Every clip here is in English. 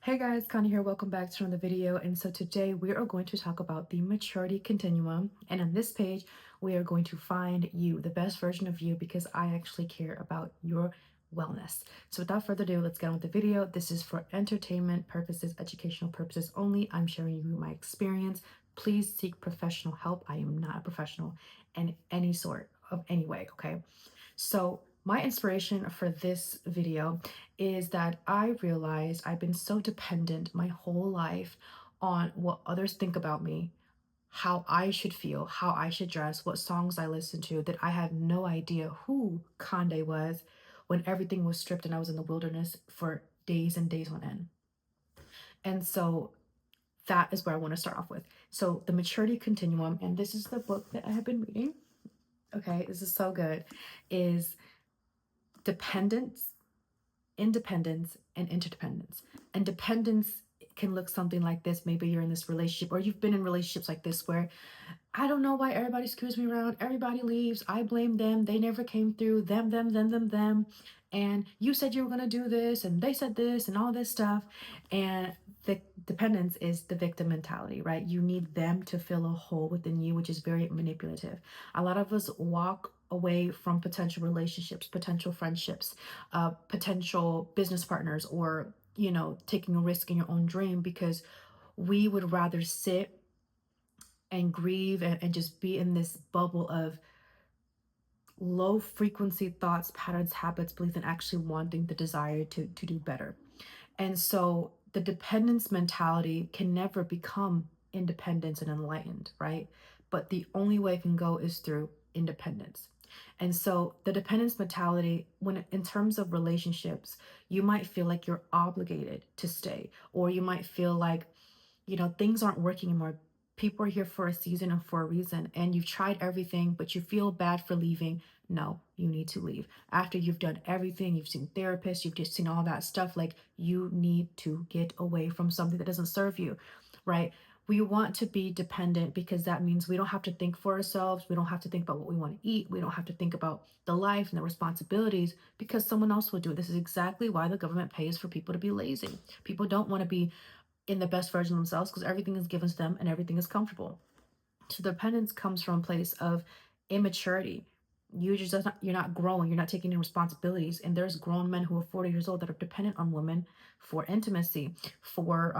Hey guys, Connie here. Welcome back to another video. And so today we are going to talk about the maturity continuum. And on this page, we are going to find you, the best version of you, because I actually care about your wellness. So without further ado, let's get on with the video. This is for entertainment purposes, educational purposes only. I'm sharing you my experience. Please seek professional help. I am not a professional in any sort of any way, okay? So my inspiration for this video is that I realized I've been so dependent my whole life on what others think about me, how I should feel, how I should dress, what songs I listen to, that I had no idea who Kanye was when everything was stripped and I was in the wilderness for days and days on end. And so that is where I want to start off with. So the maturity continuum, and this is the book that I have been reading. Okay, this is so good, is dependence, independence, and interdependence. And dependence can look something like this. Maybe you're in this relationship or you've been in relationships like this where I don't know why everybody screws me around. Everybody leaves. I blame them. They never came through. Them. And you said you were going to do this and they said this and all this stuff. And the dependence is the victim mentality, right? You need them to fill a hole within you, which is very manipulative. A lot of us walk away from potential relationships, potential friendships, potential business partners, or, taking a risk in your own dream because we would rather sit and grieve and just be in this bubble of low frequency thoughts, patterns, habits, beliefs, and actually wanting the desire to do better. And so the dependence mentality can never become independence and enlightened, right? But the only way it can go is through independence. And so the dependence mentality, when in terms of relationships, you might feel like you're obligated to stay, or you might feel like, things aren't working anymore. People are here for a season and for a reason, and you've tried everything, but you feel bad for leaving. No, you need to leave. After you've done everything, you've seen therapists, you've just seen all that stuff, like you need to get away from something that doesn't serve you, right? We want to be dependent because that means we don't have to think for ourselves. We don't have to think about what we want to eat. We don't have to think about the life and the responsibilities because someone else will do it. This is exactly why the government pays for people to be lazy. People don't want to be in the best version of themselves because everything is given to them and everything is comfortable. So dependence comes from a place of immaturity. You're not growing, you're not taking any responsibilities. And there's grown men who are 40 years old that are dependent on women for intimacy, for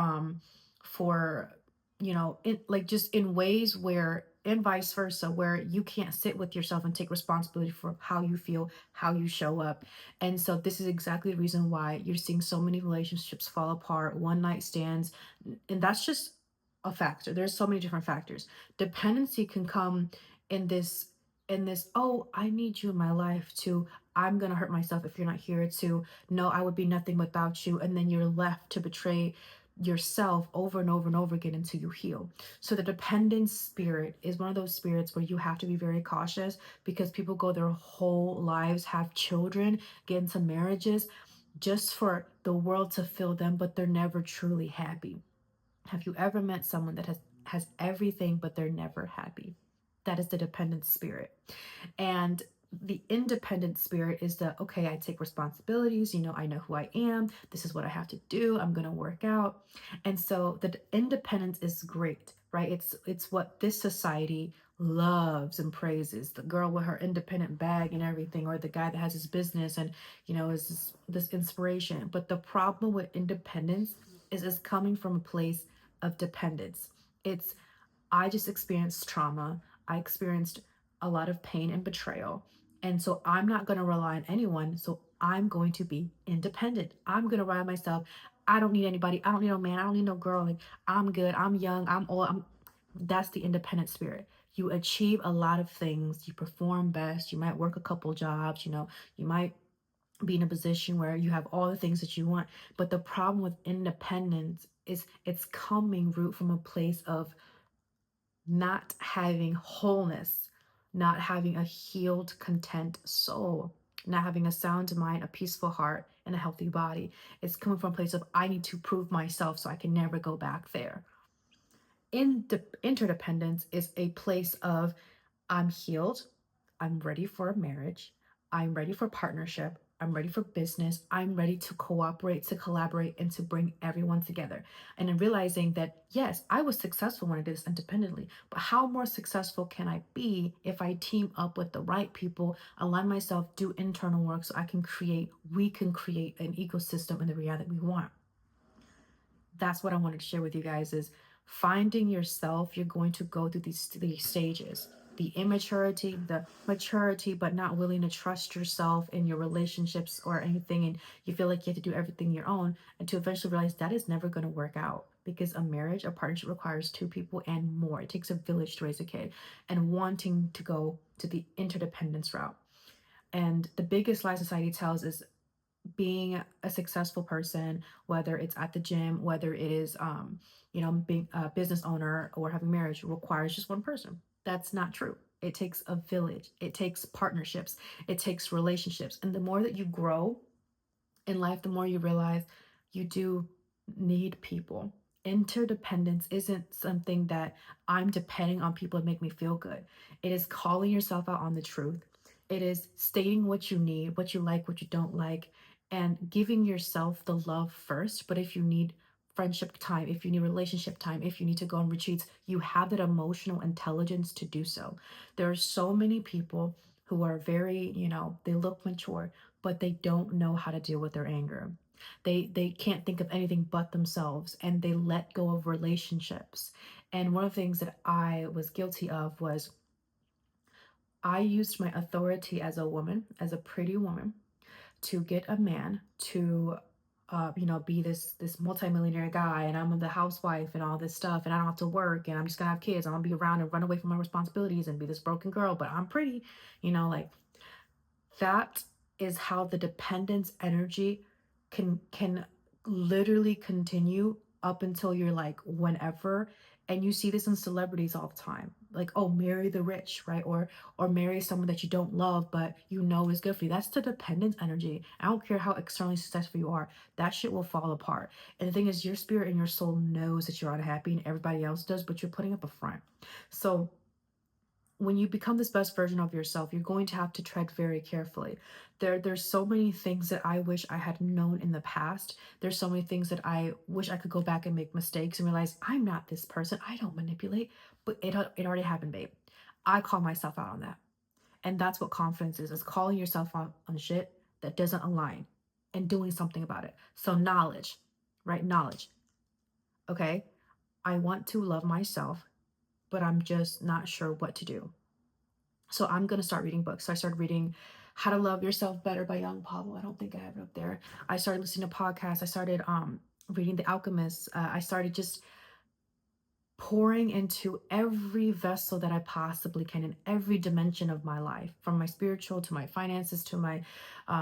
like just in ways where, and vice versa, where you can't sit with yourself and take responsibility for how you feel, how you show up. And so this is exactly the reason why you're seeing so many relationships fall apart, one night stands, and that's just a factor. There's so many different factors. Dependency can come in this, oh, I need you in my life, to I'm gonna hurt myself if you're not here, to no, I would be nothing without you, and then you're left to betray yourself over and over and over again until you heal. So the dependent spirit is one of those spirits where you have to be very cautious because people go their whole lives, have children, get into marriages just for the world to fill them, but they're never truly happy. Have you ever met someone that has everything but they're never happy? That is the dependent spirit. And the independent spirit is the, okay, I take responsibilities, I know who I am, this is what I have to do, I'm going to work out. And so the independence is great, right? It's what this society loves and praises, the girl with her independent bag and everything, or the guy that has his business and is this inspiration. But the problem with independence is it's coming from a place of dependence. It's, I just experienced trauma. I experienced a lot of pain and betrayal. And so I'm not going to rely on anyone. So I'm going to be independent. I'm going to rely on myself. I don't need anybody. I don't need no man. I don't need no girl. Like, I'm good. I'm young. I'm old. That's the independent spirit. You achieve a lot of things. You perform best. You might work a couple jobs. You might be in a position where you have all the things that you want. But the problem with independence is it's coming root from a place of not having wholeness, not having a healed, content soul, not having a sound mind, a peaceful heart, and a healthy body. It's coming from a place of, I need to prove myself so I can never go back there. Interdependence is a place of, I'm healed, I'm ready for a marriage, I'm ready for partnership, I'm ready for business. I'm ready to cooperate, to collaborate, and to bring everyone together. And then realizing that, yes, I was successful when I did this independently, but how more successful can I be if I team up with the right people, align myself, do internal work so we can create an ecosystem in the reality we want. That's what I wanted to share with you guys is finding yourself. You're going to go through these stages, the immaturity, the maturity, but not willing to trust yourself in your relationships or anything, and you feel like you have to do everything your own, and to eventually realize that is never going to work out, because a marriage, a partnership requires two people and more. It takes a village to raise a kid, and wanting to go to the interdependence route. And the biggest lie society tells is being a successful person, whether it's at the gym, whether it is, being a business owner or having marriage, requires just one person. That's not true. It takes a village. It takes partnerships. It takes relationships. And the more that you grow in life, the more you realize you do need people. Interdependence isn't something that I'm depending on people to make me feel good. It is calling yourself out on the truth. It is stating what you need, what you like, what you don't like, and giving yourself the love first. But if you need friendship time, if you need relationship time, if you need to go on retreats, you have that emotional intelligence to do so. There are so many people who are very, they look mature, but they don't know how to deal with their anger. They can't think of anything but themselves, and they let go of relationships. And one of the things that I was guilty of was I used my authority as a woman, as a pretty woman, to get a man to be this multimillionaire guy, and I'm the housewife and all this stuff, and I don't have to work, and I'm just gonna have kids. I'm gonna be around and run away from my responsibilities and be this broken girl, but I'm pretty, like that is how the dependence energy can literally continue up until you're like whenever. And you see this in celebrities all the time, like, oh, marry the rich, right? Or marry someone that you don't love but is good for you. That's the dependence energy. I don't care how externally successful you are, that shit will fall apart. And the thing is, your spirit and your soul knows that you're unhappy and everybody else does, but you're putting up a front. So when you become this best version of yourself, you're going to have to tread very carefully. There's so many things that I wish I had known in the past. There's so many things that I wish I could go back and make mistakes and realize I'm not this person. I don't manipulate, but it already happened, babe. I call myself out on that. And that's what confidence is calling yourself on shit that doesn't align and doing something about it. So knowledge, right? Knowledge. Okay. I want to love myself, but I'm just not sure what to do. So I'm going to start reading books. So I started reading How to Love Yourself Better by Young Pablo. I don't think I have it up there. I started listening to podcasts. I started reading The Alchemist. I started just pouring into every vessel that I possibly can in every dimension of my life, from my spiritual to my finances to my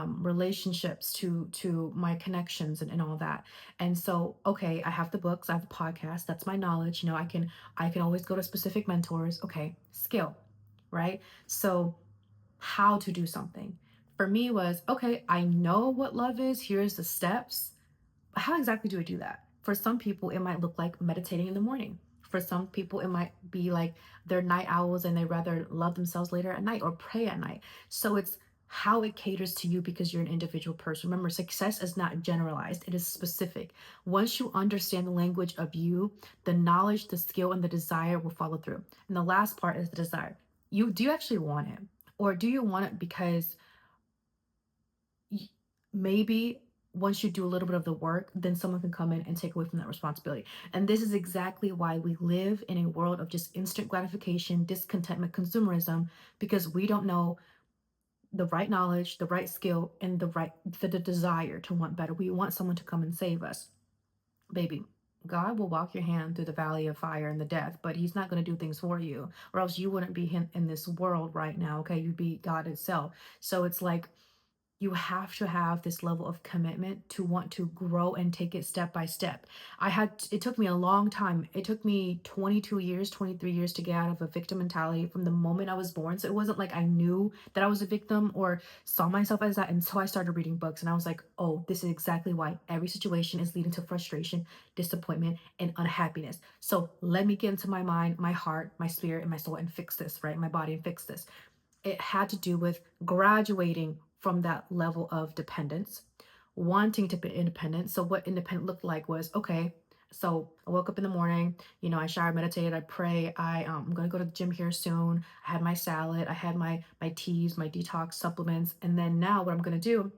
relationships to my connections and all that. And so, okay, I have the books, I have the podcast. That's my knowledge. I can always go to specific mentors. Okay, skill, right? So how to do something for me was, okay, I know what love is. Here's the steps. How exactly do I do that? For some people, it might look like meditating in the morning. For some people, it might be like they're night owls and they rather love themselves later at night or pray at night. So it's how it caters to you because you're an individual person. Remember, success is not generalized, it is specific. Once you understand the language of you, the knowledge, the skill, and the desire will follow through. And the last part is the desire. Do you actually want it? Or do you want it because maybe once you do a little bit of the work, then someone can come in and take away from that responsibility? And this is exactly why we live in a world of just instant gratification, discontentment, consumerism, because we don't know the right knowledge, the right skill, and the desire to want better. We want someone to come and save us. Baby, God will walk your hand through the valley of fire and the death, but he's not going to do things for you, or else you wouldn't be in this world right now, okay? You'd be God itself. So it's like, you have to have this level of commitment to want to grow and take it step by step. It took me a long time. It took me 22 years, 23 years to get out of a victim mentality from the moment I was born. So it wasn't like I knew that I was a victim or saw myself as that until I started reading books. And I was like, oh, this is exactly why every situation is leading to frustration, disappointment, and unhappiness. So let me get into my mind, my heart, my spirit, and my soul and fix this, right? My body, and fix this. It had to do with graduating from that level of dependence, wanting to be independent. So what independent looked like was, okay, so I woke up in the morning, I showered, meditated, I pray, I'm gonna go to the gym here soon. I had my salad, I had my teas, my detox supplements, and then now what I'm gonna do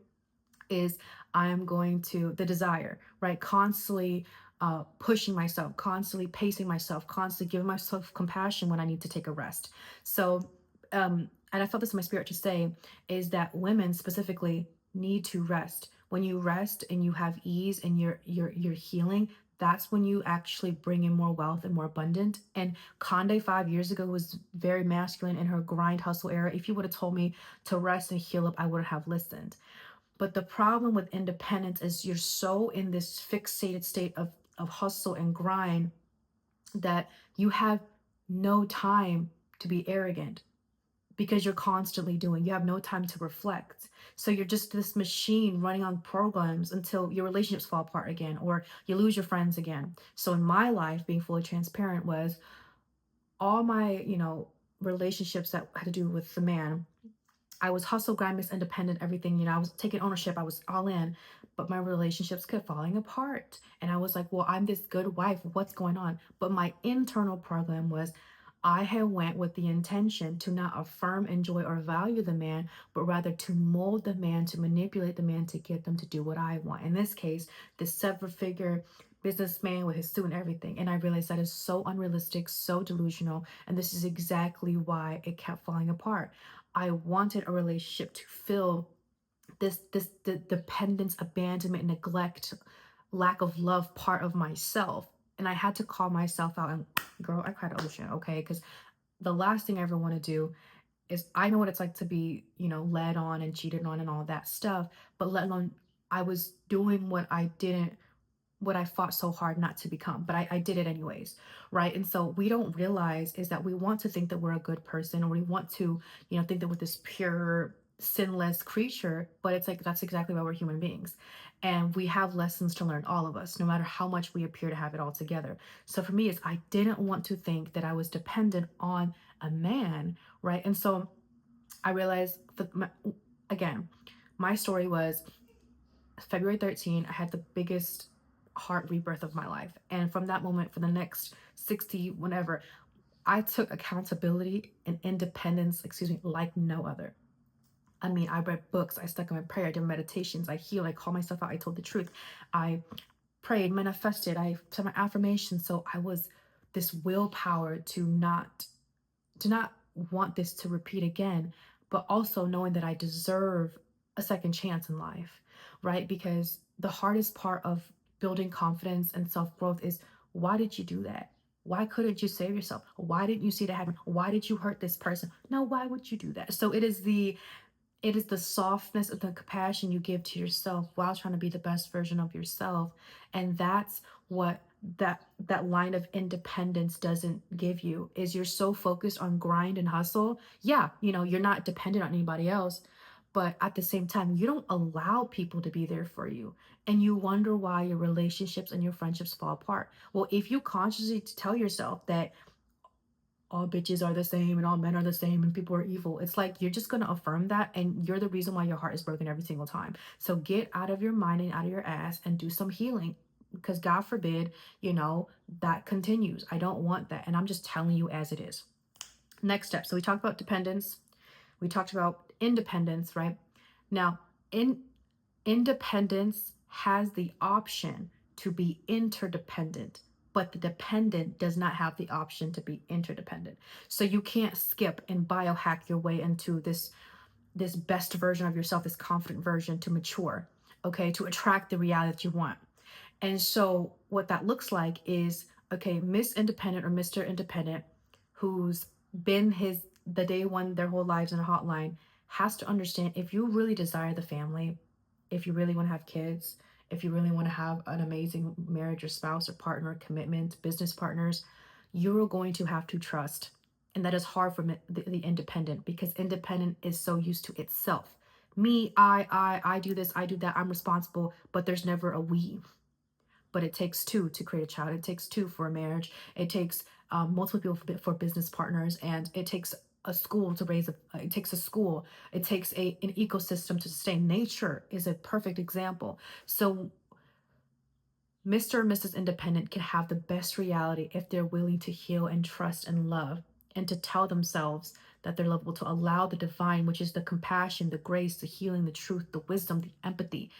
is I'm going to the desire, right? Constantly pushing myself, constantly pacing myself, constantly giving myself compassion when I need to take a rest. So, and I felt this in my spirit to say is that women specifically need to rest. When you rest and you have ease and you're healing, that's when you actually bring in more wealth and more abundant. And Conde 5 years ago was very masculine in her grind hustle era. If you would have told me to rest and heal up, I would have listened. But the problem with independence is you're so in this fixated state of hustle and grind that you have no time to be arrogant because you're constantly doing. You have no time to reflect. So you're just this machine running on programs until your relationships fall apart again or you lose your friends again. So in my life, being fully transparent was all my, relationships that had to do with the man. I was hustle, grind, miss, independent, everything. I was taking ownership. I was all in, but my relationships kept falling apart. And I was like, well, I'm this good wife. What's going on? But my internal problem was I had went with the intention to not affirm, enjoy, or value the man, but rather to mold the man, to manipulate the man to get them to do what I want. In this case, this seven-figure businessman with his suit and everything. And I realized that is so unrealistic, so delusional. And this is exactly why it kept falling apart. I wanted a relationship to fill this the dependence, abandonment, neglect, lack of love part of myself. And I had to call myself out and girl, I cried ocean, okay? Because the last thing I ever want to do is I know what it's like to be, led on and cheated on and all that stuff, but let alone I was doing what I fought so hard not to become, but I did it anyways, right? And so we don't realize is that we want to think that we're a good person or we want to, think that we're this pure, sinless creature, but it's like that's exactly why we're human beings. And we have lessons to learn, all of us, no matter how much we appear to have it all together. So for me, is I didn't want to think that I was dependent on a man, right? And so I realized that again, my story was February 13, I had the biggest heart rebirth of my life. And from that moment, for the next 60, whenever, I took accountability and independence, like no other. I mean, I read books, I stuck in my prayer, I did meditations, I healed, I called myself out, I told the truth, I prayed, manifested, I said my affirmations. So I was this willpower to not want this to repeat again, but also knowing that I deserve a second chance in life, right? Because the hardest part of building confidence and self growth is why did you do that? Why couldn't you save yourself? Why didn't you see that happen? Why did you hurt this person? No, why would you do that? So it is the softness of the compassion you give to yourself while trying to be the best version of yourself. And that's what that line of independence doesn't give you is you're so focused on grind and hustle. Yeah, you're not dependent on anybody else, but at the same time you don't allow people to be there for you, and you wonder why your relationships and your friendships fall apart. Well, if you consciously tell yourself that all bitches are the same and all men are the same and people are evil, it's like you're just going to affirm that, and you're the reason why your heart is broken every single time. So get out of your mind and out of your ass and do some healing, because God forbid, that continues. I don't want that, and I'm just telling you as it is. Next step. So we talked about dependence, we talked about independence, right? Now, in independence has the option to be interdependent, but the dependent does not have the option to be interdependent. So you can't skip and biohack your way into this best version of yourself, this confident version to mature, okay, to attract the reality you want. And so what that looks like is, okay, Miss Independent or Mr. Independent, who's been the day one their whole lives in a hotline, has to understand if you really desire the family, if you really want to have kids, if you really want to have an amazing marriage or spouse or partner, commitment, business partners, you're going to have to trust. And that is hard for the independent, because independent is so used to itself. Me, I do this, I do that, I'm responsible, but there's never a we. But it takes two to create a child. It takes two for a marriage. It takes multiple people for business partners. And it takes a school to raise it takes a school, it takes an ecosystem to sustain. Nature is a perfect example. So Mr. and Mrs. Independent can have the best reality if they're willing to heal and trust and love, and to tell themselves that they're lovable, to allow the divine, which is the compassion, the grace, the healing, the truth, the wisdom, the empathy,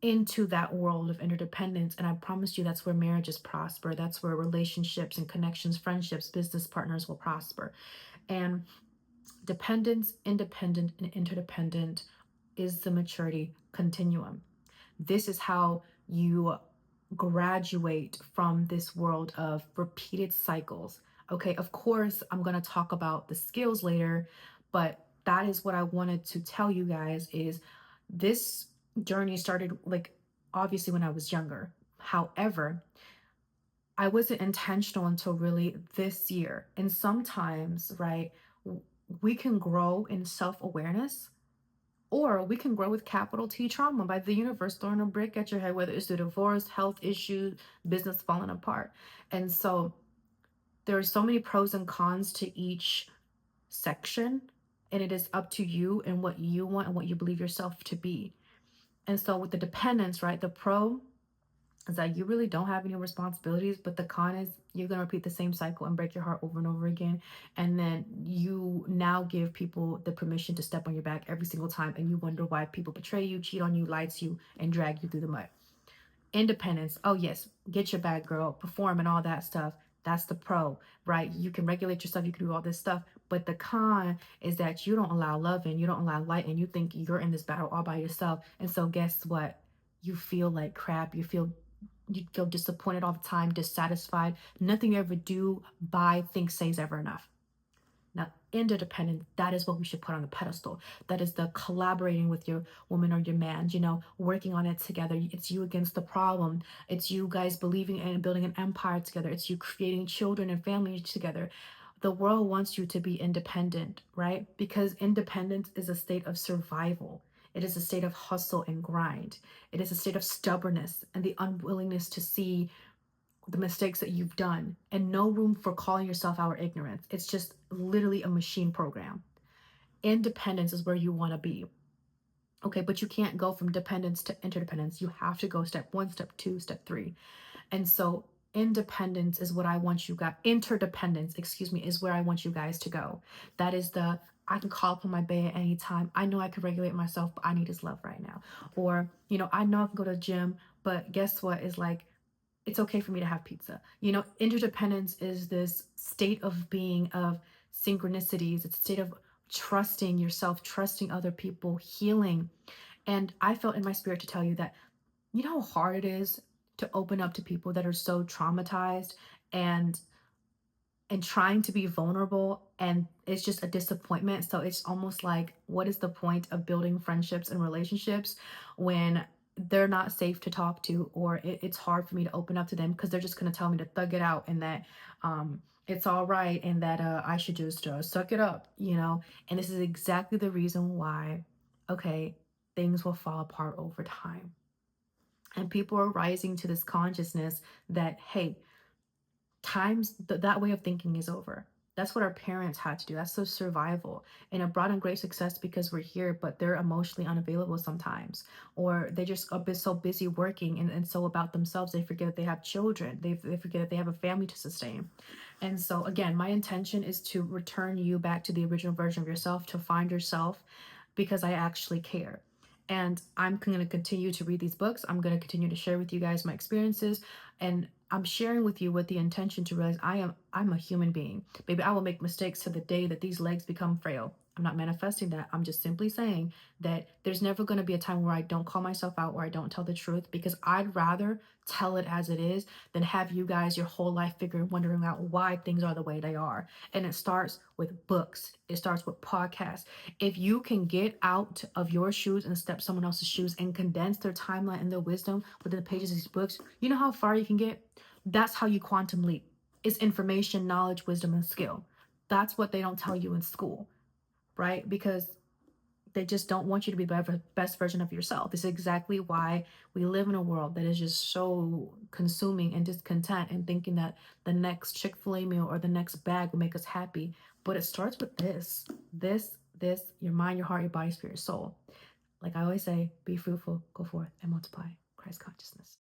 into that world of interdependence. And I promise you, that's where marriages prosper. That's where relationships and connections, friendships, business partners will prosper. And dependence, independent, and interdependent is the maturity continuum. This is how you graduate from this world of repeated cycles. Okay, of course, I'm going to talk about the skills later, but that is what I wanted to tell you guys is this journey started like obviously when I was younger. However, I wasn't intentional until really this year. And sometimes, right, we can grow in self-awareness, or we can grow with capital T trauma by the universe throwing a brick at your head, whether it's through divorce, health issues, business falling apart. And so there are so many pros and cons to each section, and it is up to you and what you want and what you believe yourself to be. And so with the dependence, right, the pro is that you really don't have any responsibilities, but the con is you're going to repeat the same cycle and break your heart over and over again. And then you now give people the permission to step on your back every single time, and you wonder why people betray you, cheat on you, lie to you, and drag you through the mud. Independence, oh yes, get your bag, girl, perform and all that stuff. That's the pro, right? You can regulate yourself, you can do all this stuff. But the con is that you don't allow love in, you don't allow light, and you think you're in this battle all by yourself. And so guess what? You feel like crap. You feel disappointed all the time, dissatisfied. Nothing you ever do, buy, think, say is ever enough. Now, interdependence, that is what we should put on a pedestal. That is the collaborating with your woman or your man, working on it together. It's you against the problem. It's you guys believing in and building an empire together. It's you creating children and families together. The world wants you to be independent, right? Because independence is a state of survival. It is a state of hustle and grind. It is a state of stubbornness and the unwillingness to see the mistakes that you've done, and no room for calling yourself out or ignorance. It's just literally a machine program. Independence is where you want to be. Okay, but you can't go from dependence to interdependence. You have to go step one, step two, step three. And so independence is what I want you guys, interdependence, excuse me, is where I want you guys to go. That is I can call upon my bae at any time. I know I can regulate myself, but I need his love right now. Or, I know I can go to the gym, but guess what? Is like, it's okay for me to have pizza. Interdependence is this state of being, of synchronicities. It's a state of trusting yourself, trusting other people, healing. And I felt in my spirit to tell you that, how hard it is to open up to people that are so traumatized, and trying to be vulnerable, and it's just a disappointment. So it's almost like, what is the point of building friendships and relationships when they're not safe to talk to, or it's hard for me to open up to them because they're just going to tell me to thug it out, and that it's all right, and that I should just suck it up, and this is exactly the reason why, okay, things will fall apart over time. And people are rising to this consciousness that, hey, that way of thinking is over. That's what our parents had to do. That's so survival. And it brought in great success because we're here, but they're emotionally unavailable sometimes. Or they just a bit so busy working, and so about themselves, they forget that they have children. They forget that they have a family to sustain. And so, again, my intention is to return you back to the original version of yourself, to find yourself, because I actually care. And I'm going to continue to read these books. I'm going to continue to share with you guys my experiences. And I'm sharing with you with the intention to realize I'm a human being. Maybe I will make mistakes to the day that these legs become frail. I'm not manifesting that. I'm just simply saying that there's never going to be a time where I don't call myself out, or I don't tell the truth, because I'd rather tell it as it is than have you guys your whole life figuring, wondering out why things are the way they are. And it starts with books. It starts with podcasts. If you can get out of your shoes and step someone else's shoes and condense their timeline and their wisdom within the pages of these books, you know how far you can get? That's how you quantum leap. It's information, knowledge, wisdom, and skill. That's what they don't tell you in school, right? Because they just don't want you to be the best version of yourself. This is exactly why we live in a world that is just so consuming and discontent, and thinking that the next Chick-fil-A meal or the next bag will make us happy. But it starts with this, your mind, your heart, your body, spirit, soul. Like I always say, be fruitful, go forth, and multiply Christ consciousness.